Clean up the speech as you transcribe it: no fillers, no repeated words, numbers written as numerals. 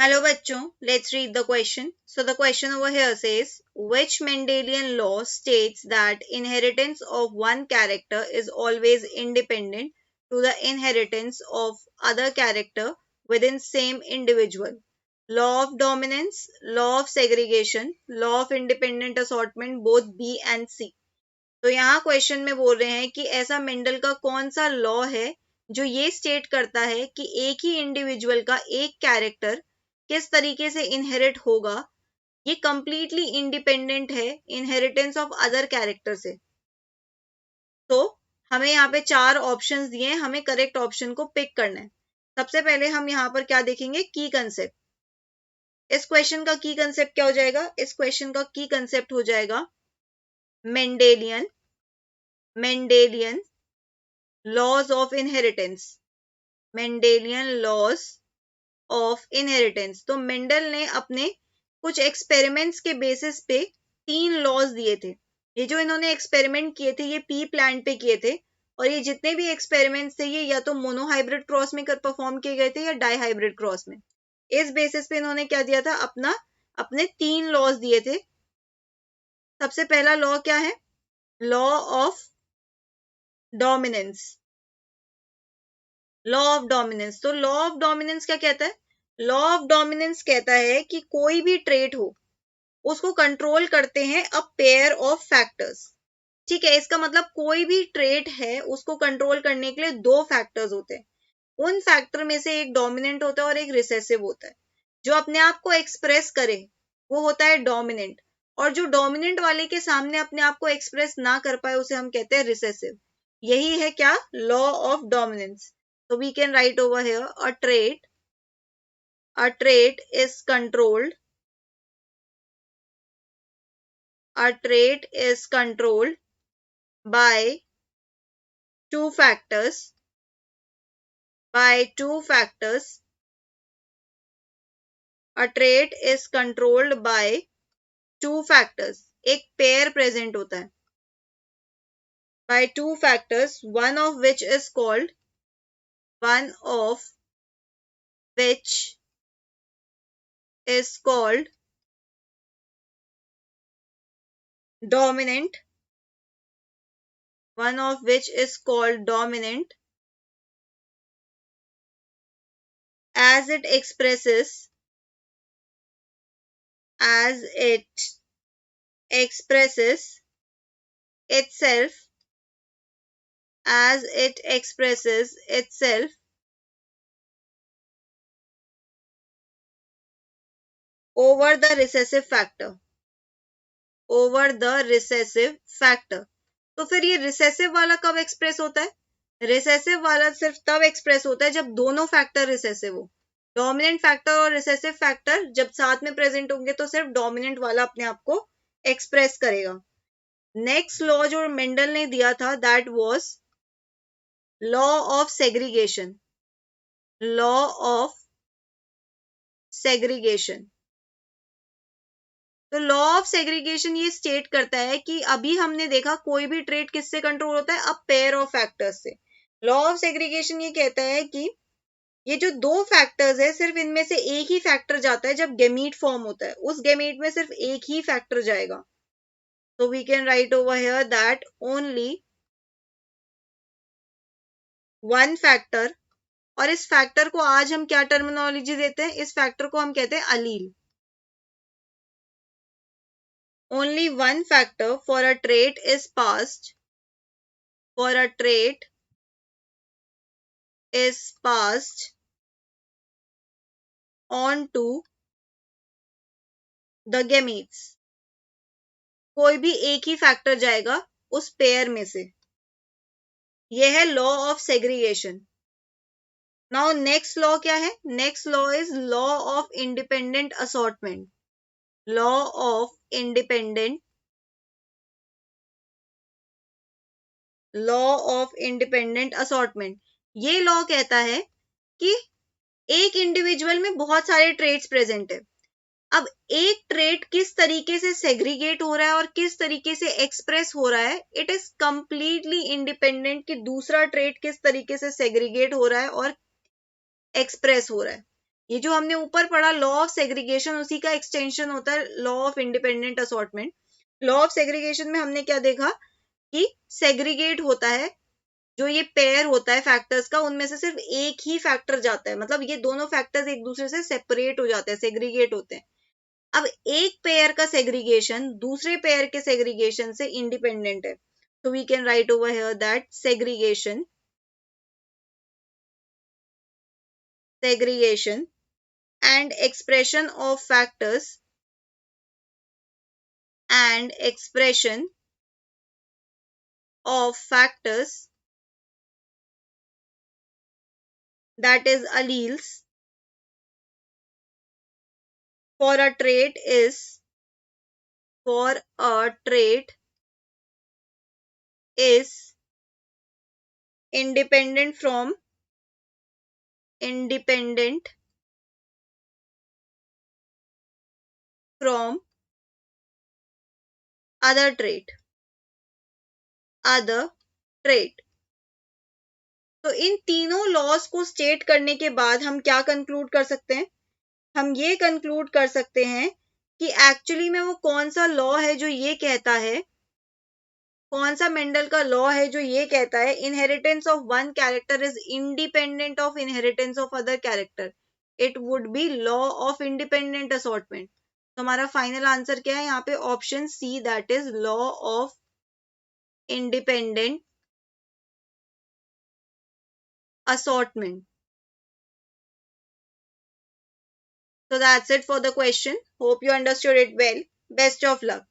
Hello bachcho, let's read the question. So the question over here says, which Mendelian law states that inheritance of one character is always independent to the inheritance of other character within same individual? Law of dominance, law of segregation, law of independent assortment, both B and C. तो यहाँ question में बोल रहे हैं कि ऐसा Mendel का कौन सा लॉ है जो ये स्टेट करता है कि एक ही इंडिविजुअल का एक कैरेक्टर किस तरीके से इनहेरिट होगा, ये कंप्लीटली इंडिपेंडेंट है इनहेरिटेंस ऑफ अदर कैरेक्टर से। तो हमें यहाँ पे 4 ऑप्शंस दिए हैं, हमें करेक्ट ऑप्शन को पिक करना है। सबसे पहले हम यहाँ पर क्या देखेंगे, की कंसेप्ट। इस क्वेश्चन का की कंसेप्ट क्या हो जाएगा, इस क्वेश्चन का की कंसेप्ट हो जाएगा Mendelian laws of inheritance. Mendelian laws of inheritance. तो मेंडल ने अपने कुछ एक्सपेरिमेंट्स के बेसिस पे 3 लॉज दिए थे। ये जो इन्होंने एक्सपेरिमेंट किए थे ये पी प्लांट पे किए थे, और ये जितने भी एक्सपेरिमेंट्स थे ये या तो मोनोहाइब्रिड क्रॉस में परफॉर्म किए गए थे या डाईहाइब्रिड क्रॉस में। इस बेसिस पे इन्होंने क्या दिया था, अपने 3 लॉज दिए थे। सबसे पहला लॉ क्या है, law of dominance. Law of dominance, तो लॉ ऑफ डोमिनेंस क्या कहता है, लॉ ऑफ डोमिनेंस कहता है कि कोई भी ट्रेट हो उसको कंट्रोल करते हैं अ पेयर ऑफ फैक्टर्स। ठीक है, इसका मतलब कोई भी ट्रेट है उसको कंट्रोल करने के लिए 2 फैक्टर्स होते हैं। उन फैक्टर में से एक डोमिनेंट होता है और एक रिसेसिव होता है। जो अपने आप को एक्सप्रेस करे वो होता है डोमिनेंट, और जो डोमिनेंट वाले के सामने अपने आप को एक्सप्रेस ना कर पाए उसे हम कहते हैं रिसेसिव। यही है क्या, law of dominance. So we can write over here a trait is controlled by two factors a trait is controlled by two factors, एक पेयर प्रेजेंट होता है by two factors, one of which is called dominant, as it expresses itself over the recessive factor। तो फिर ये recessive वाला कब express होता है, रिसेसिव वाला सिर्फ तब एक्सप्रेस होता है जब दोनों फैक्टर रिसेसिव हो। डोमिनेंट फैक्टर और रिसेसिव फैक्टर जब साथ में प्रेजेंट होंगे तो सिर्फ डोमिनेंट वाला अपने आप को एक्सप्रेस करेगा। नेक्स्ट लॉ जो मेंडल ने दिया था that was law of segregation. तो लॉ ऑफ सेग्रीगेशन ये स्टेट करता है कि अभी हमने देखा कोई भी ट्रेट किससे कंट्रोल होता है, अ पेयर ऑफ फैक्टर्स से। लॉ ऑफ सेग्रीगेशन ये कहता है कि ये जो 2 फैक्टर्स है सिर्फ इनमें से एक ही फैक्टर जाता है जब गैमीट फॉर्म होता है, उस गैमीट में सिर्फ एक ही फैक्टर जाएगा। तो we can write over here that only one factor, और इस फैक्टर को आज हम क्या टर्मिनोलॉजी देते हैं, इस फैक्टर को हम कहते हैं अलील। Only one factor for a trait is passed on to the gametes। कोई भी एक ही फैक्टर जाएगा उस पेयर में से। यह है law of segregation. Now next law क्या है, next law is law of independent assortment. Law of independent assortment, ये लॉ कहता है कि एक इंडिविजुअल में बहुत सारे ट्रेट्स प्रेजेंट है। अब एक ट्रेट किस तरीके से सेग्रीगेट हो रहा है और किस तरीके से एक्सप्रेस हो रहा है, इट इज कंप्लीटली इंडिपेंडेंट कि दूसरा ट्रेट किस तरीके से सेग्रीगेट हो रहा है और एक्सप्रेस हो रहा है। ये जो हमने ऊपर पढ़ा लॉ ऑफ सेग्रीगेशन, उसी का एक्सटेंशन होता है law of independent assortment. Law of segregation में हमने क्या देखा कि सेग्रीगेट होता है, जो ये पेयर होता है फैक्टर्स का, उनमें से सिर्फ एक ही फैक्टर जाता है, मतलब ये दोनों फैक्टर्स एक दूसरे से सेपरेट हो जाते हैं, सेग्रीगेट होते हैं। अब एक पेयर का सेग्रीगेशन दूसरे पेयर के सेग्रीगेशन से इंडिपेंडेंट है, तो we can write over here that segregation and expression of factors, that is alleles, for a trait is independent from other trait। तो इन तीनों लॉज को स्टेट करने के बाद हम क्या कंक्लूड कर सकते हैं? हम ये कंक्लूड कर सकते हैं कि एक्चुअली में वो कौन सा लॉ है जो ये कहता है, कौन सा मेंडल का लॉ है जो ये कहता है inheritance of one character is independent of inheritance of other character. It would be law of independent assortment. तो हमारा फाइनल आंसर क्या है यहाँ पे? Option C, that is law of independent assortment. So that's it for the question. Hope you understood it well. Best of luck.